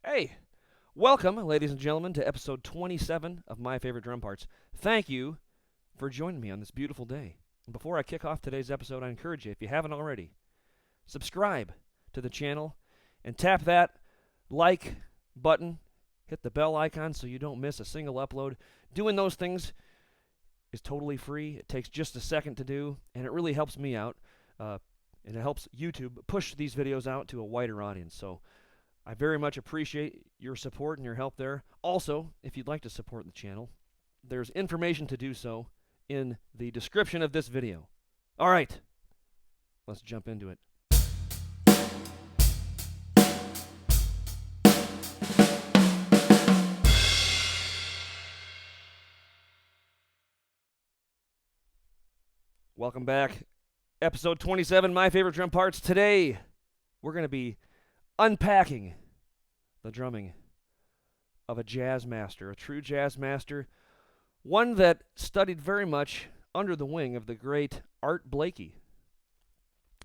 Hey, welcome, ladies and gentlemen, to episode 27 of My Favorite Drum Parts. Thank you for joining me on this beautiful day. And before I kick off today's episode, I encourage you, if you haven't already, subscribe to the channel and tap that like button. Hit the bell icon so you don't miss a single upload. Doing those things is totally free. It takes just a second to do, and it really helps me out. And it helps YouTube push these videos out to a wider audience. So I very much appreciate your support and your help there. Also, if you'd like to support the channel, there's information to do so in the description of this video. All right, let's jump into it. Welcome back. Episode 27, My Favorite Drum Parts. Today, we're going to be unpacking the drumming of a jazz master, a true jazz master, one that studied very much under the wing of the great Art Blakey,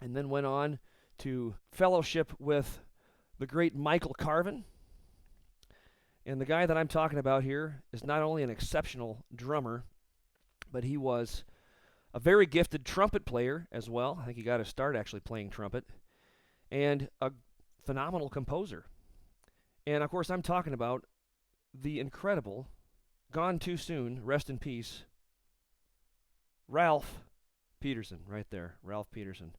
and then went on to fellowship with the great Michael Carvin. And the guy that I'm talking about here is not only an exceptional drummer, but he was a very gifted trumpet player as well. I think he got his start actually playing trumpet. And a phenomenal composer. And of course, I'm talking about the incredible, gone too soon, rest in peace, Ralph Peterson, right there, Ralph Peterson.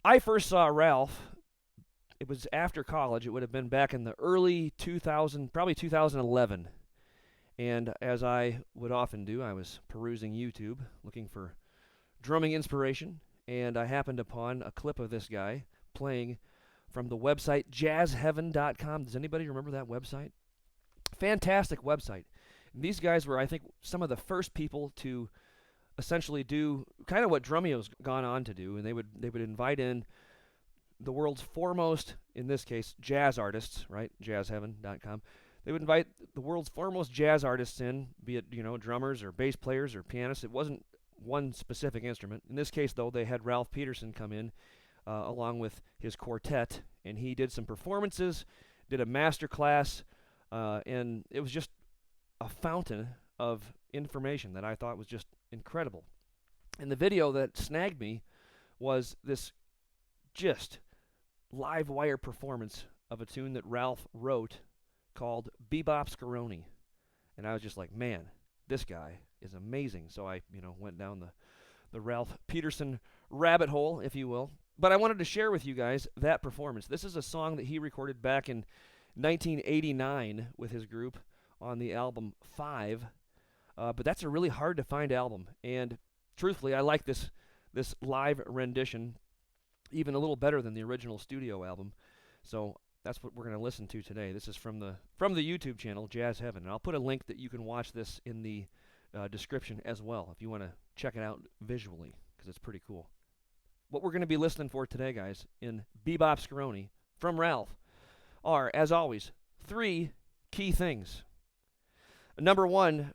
I first saw Ralph, it was after college, it would have been back in the early 2000, probably 2011. And as I would often do, I was perusing YouTube, looking for drumming inspiration, and I happened upon a clip of this guy playing from the website jazzheaven.com. Does anybody remember that website? Fantastic website. And these guys were, I think, some of the first people to essentially do kind of what Drummeo's gone on to do, and they would invite in the world's foremost, in this case, jazz artists, right? Jazzheaven.com. They would invite the world's foremost jazz artists in, be it, drummers or bass players or pianists. It wasn't one specific instrument. In this case, though, they had Ralph Peterson come in along with his quartet, and he did some performances, did a master class, and it was just a fountain of information that I thought was just incredible. And the video that snagged me was this just live wire performance of a tune that Ralph wrote called Bebopskerony. And I was just like, man, this guy is amazing. So I, went down the Ralph Peterson rabbit hole, if you will. But I wanted to share with you guys that performance. This is a song that he recorded back in 1989 with his group on the album 5. But that's a really hard to find album. And truthfully, I like this live rendition even a little better than the original studio album. So that's what we're going to listen to today. This is from the YouTube channel, Jazz Heaven. And I'll put a link that you can watch this in the description as well if you want to check it out visually, because it's pretty cool. What we're going to be listening for today, guys, in Bebopskerony from Ralph are, as always, 3 key things. Number 1,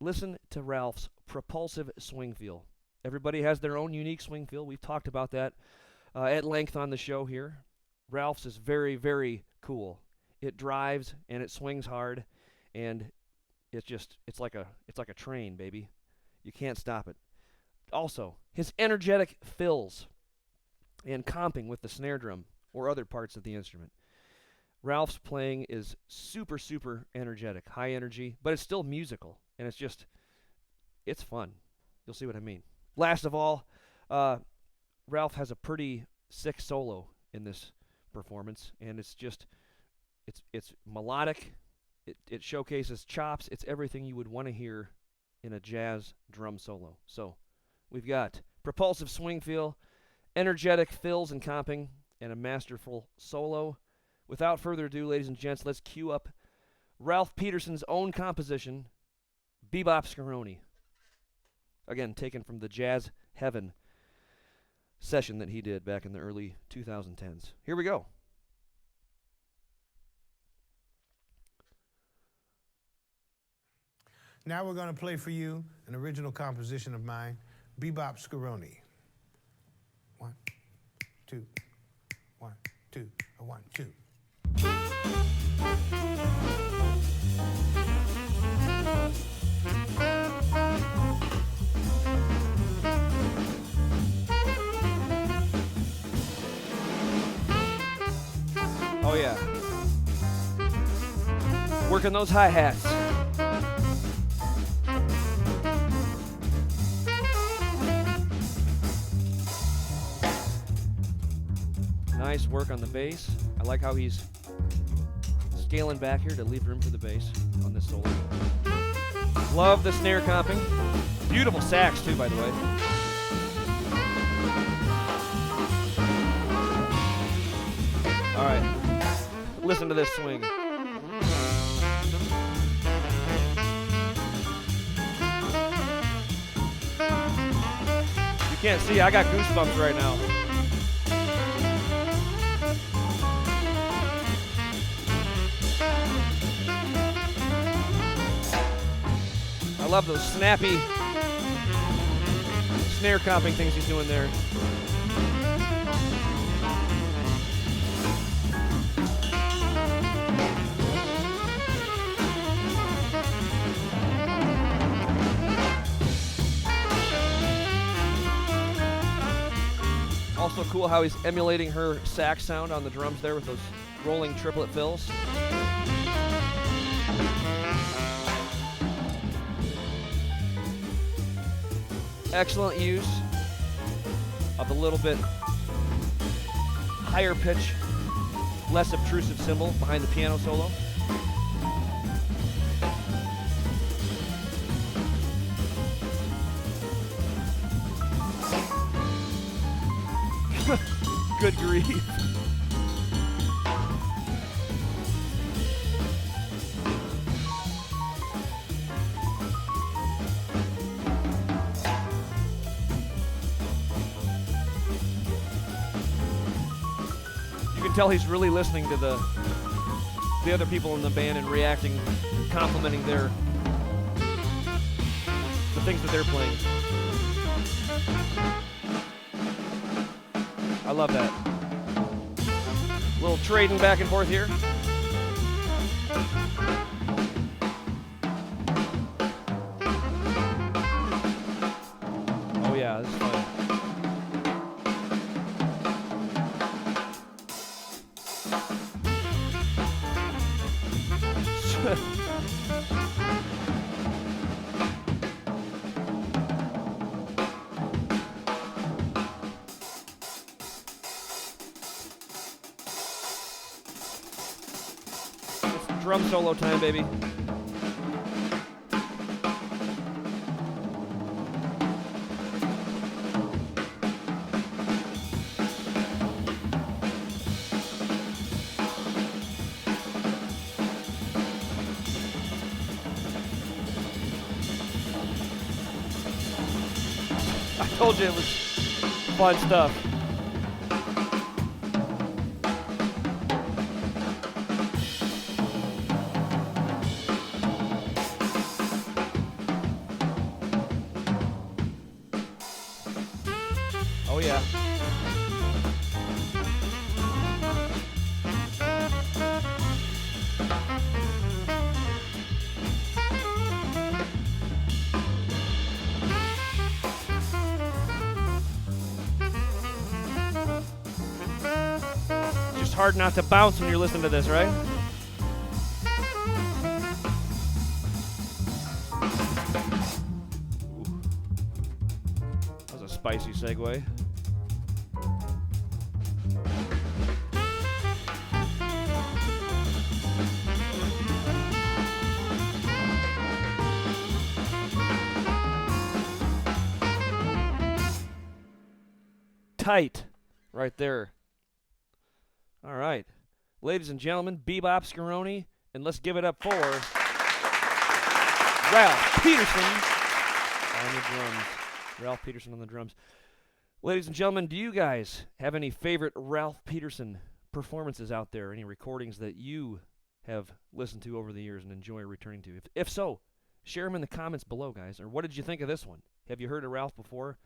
listen to Ralph's propulsive swing feel. Everybody has their own unique swing feel. We've talked about that at length on the show here. Ralph's is very, very cool. It drives and it swings hard, and it's like a train, baby. You can't stop it. Also, his energetic fills and comping with the snare drum or other parts of the instrument. Ralph's playing is super, super energetic, high energy, but it's still musical, and it's fun. You'll see what I mean. Last of all, Ralph has a pretty sick solo in this performance, and it's melodic, it showcases chops, it's everything you would want to hear in a jazz drum solo. So we've got propulsive swing feel, energetic fills and comping, and a masterful solo. Without further ado, ladies and gents, let's cue up Ralph Peterson's own composition, Bebopskerony. Again, taken from the Jazz Heaven session that he did back in the early 2010s. Here we go. Now we're going to play for you an original composition of mine, Bebopskerony. 1, 2, 1, 2, 1, 2. Oh yeah. Working those hi-hats. Nice work on the bass. I like how he's scaling back here to leave room for the bass on this solo. Love the snare comping. Beautiful sax too, by the way. All right, listen to this swing. You can't see, I got goosebumps right now. I love those snappy snare comping things he's doing there. Also cool how he's emulating her sax sound on the drums there with those rolling triplet fills. Excellent use of the little bit higher pitch, less obtrusive cymbal behind the piano solo. Good grief. You can tell he's really listening to the other people in the band and reacting, complimenting the things that they're playing. I love that. A little trading back and forth here. Oh yeah, this is fun. Drum solo time, baby. I told you it was fun stuff. Oh yeah. Just hard not to bounce when you're listening to this, right? Ooh. That was a spicy segue. Tight right there. All right. Ladies and gentlemen, Bebopskerony, and let's give it up for Ralph Peterson on the drums. Ralph Peterson on the drums. Ladies and gentlemen, do you guys have any favorite Ralph Peterson performances out there? Any recordings that you have listened to over the years and enjoy returning to? If so, share them in the comments below, guys. Or what did you think of this one? Have you heard of Ralph before?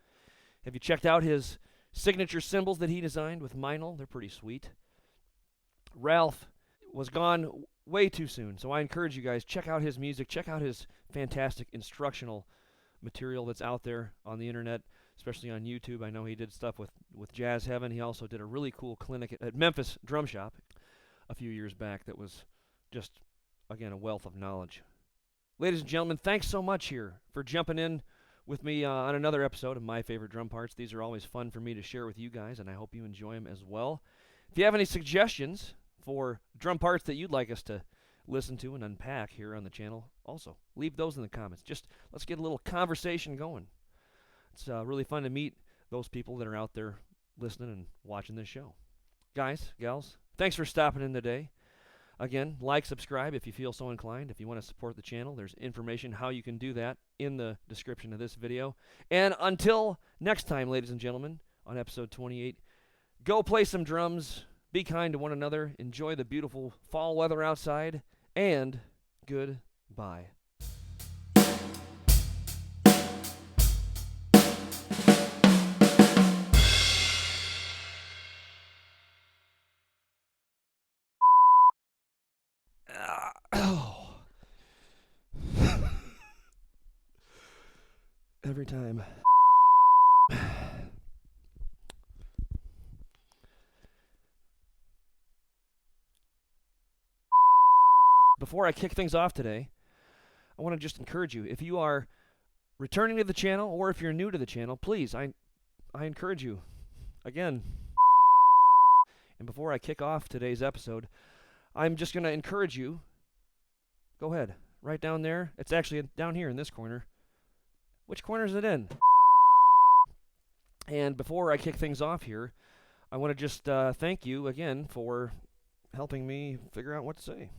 Have you checked out his signature cymbals that he designed with Meinl? They're pretty sweet. Ralph was gone way too soon, so I encourage you guys, check out his music, check out his fantastic instructional material that's out there on the internet, especially on YouTube. I know he did stuff with Jazz Heaven. He also did a really cool clinic at Memphis Drum Shop. a few years back that was just, again, a wealth of knowledge. Ladies and gentlemen, thanks so much here for jumping in with me on another episode of My Favorite Drum Parts. These are always fun for me to share with you guys, and I hope you enjoy them as well. If you have any suggestions for drum parts that you'd like us to listen to and unpack here on the channel, also leave those in the comments. Just let's get a little conversation going. It's really fun to meet those people that are out there listening and watching this show. Guys, gals, thanks for stopping in today. Again, like, subscribe if you feel so inclined. If you want to support the channel, there's information how you can do that in the description of this video. And until next time, ladies and gentlemen, on episode 28, go play some drums, be kind to one another, enjoy the beautiful fall weather outside, and goodbye. Every time. Before I kick things off today, I want to just encourage you, if you are returning to the channel or if you're new to the channel, please, I encourage you, again, and before I kick off today's episode, I'm just going to encourage you, go ahead, right down there. It's actually down here in this corner. Which corner is it in? And before I kick things off here, I want to just thank you again for helping me figure out what to say.